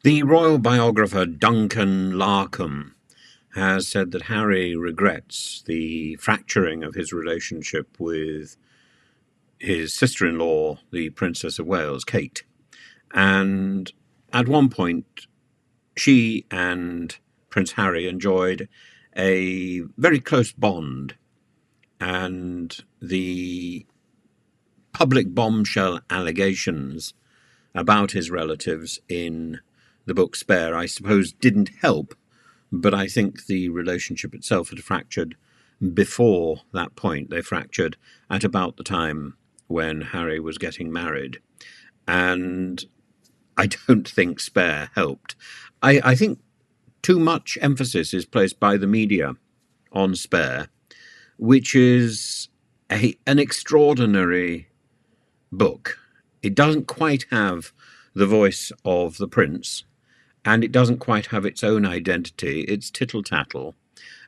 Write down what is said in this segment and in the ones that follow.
The royal biographer Duncan Larcombe has said that Harry regrets the fracturing of his relationship with his sister-in-law, the Princess of Wales, Kate. And at one point, she and Prince Harry enjoyed a very close bond, and the public bombshell allegations about his relatives in the book Spare, I suppose, didn't help, but I think the relationship itself had fractured before that point. They fractured at about the time when Harry was getting married, and I don't think Spare helped. I think too much emphasis is placed by the media on Spare, which is an extraordinary book. It doesn't quite have the voice of the prince, and it doesn't quite have its own identity. It's tittle-tattle.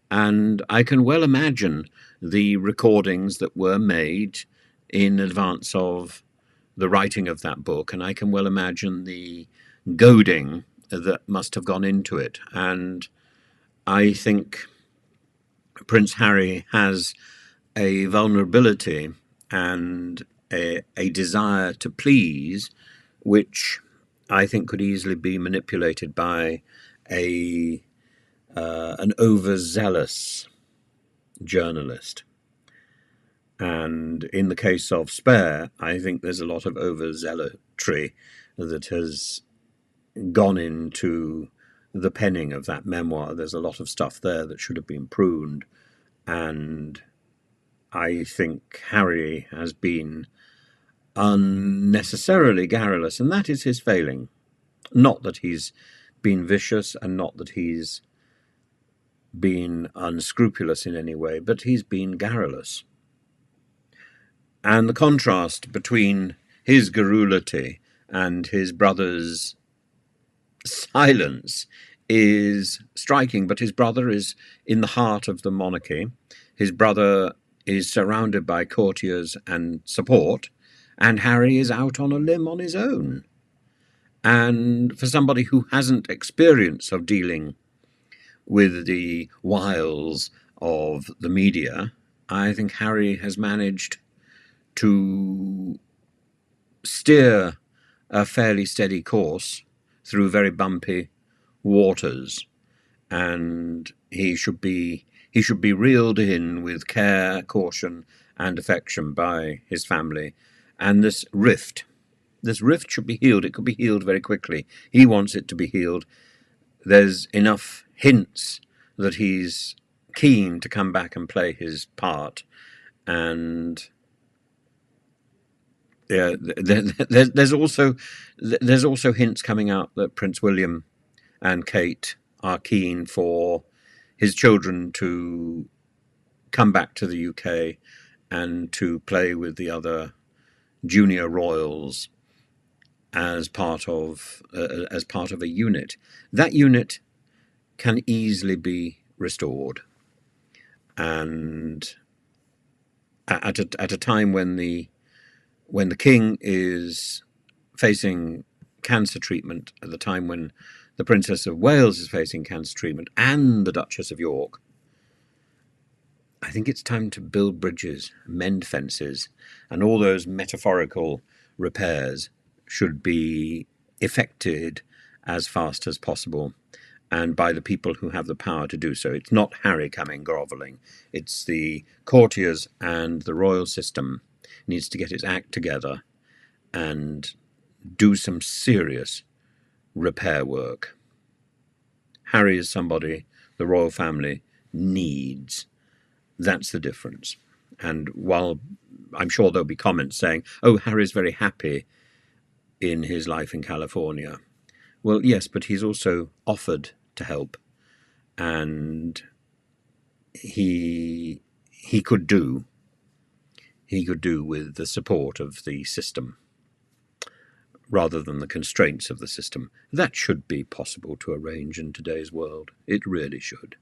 And I can well imagine the recordings that were made in advance of the writing of that book, and I can well imagine the goading that must have gone into it. And I think Prince Harry has a vulnerability and a desire to please, which I think could easily be manipulated by an overzealous journalist. And in the case of Spare, I think there's a lot of overzealotry that has gone into the penning of that memoir. There's a lot of stuff there that should have been pruned, and I think Harry has been unnecessarily garrulous, and that is his failing. Not that he's been vicious, and not that he's been unscrupulous in any way, but he's been garrulous. And the contrast between his garrulity and his brother's silence is striking, but his brother is in the heart of the monarchy. His brother is surrounded by courtiers and support, and Harry is out on a limb on his own. And for somebody who hasn't experience of dealing with the wiles of the media, I think Harry has managed to steer a fairly steady course through very bumpy waters, and he should be reeled in with care, caution, and affection by his family. And this rift should be healed. It could be healed very quickly. He wants it to be healed. There's enough hints that he's keen to come back and play his part, and yeah, there's also hints coming out that Prince William and Kate are keen for his children to come back to the UK and to play with the other junior royals as part of a unit. That unit can easily be restored, and at a time when the king is facing cancer treatment, at the time when the Princess of Wales is facing cancer treatment, and the Duchess of York, I think it's time to build bridges, mend fences, and all those metaphorical repairs should be effected as fast as possible, and by the people who have the power to do so. It's not Harry coming grovelling. It's the courtiers, and the royal system needs to get its act together and do some serious repair work. Harry is somebody the royal family needs. That's the difference. And while I'm sure there'll be comments saying, oh, Harry's very happy in his life in California. Well, yes, but he's also offered to help, and he could do with the support of the system rather than the constraints of the system. That should be possible to arrange in today's world. It really should.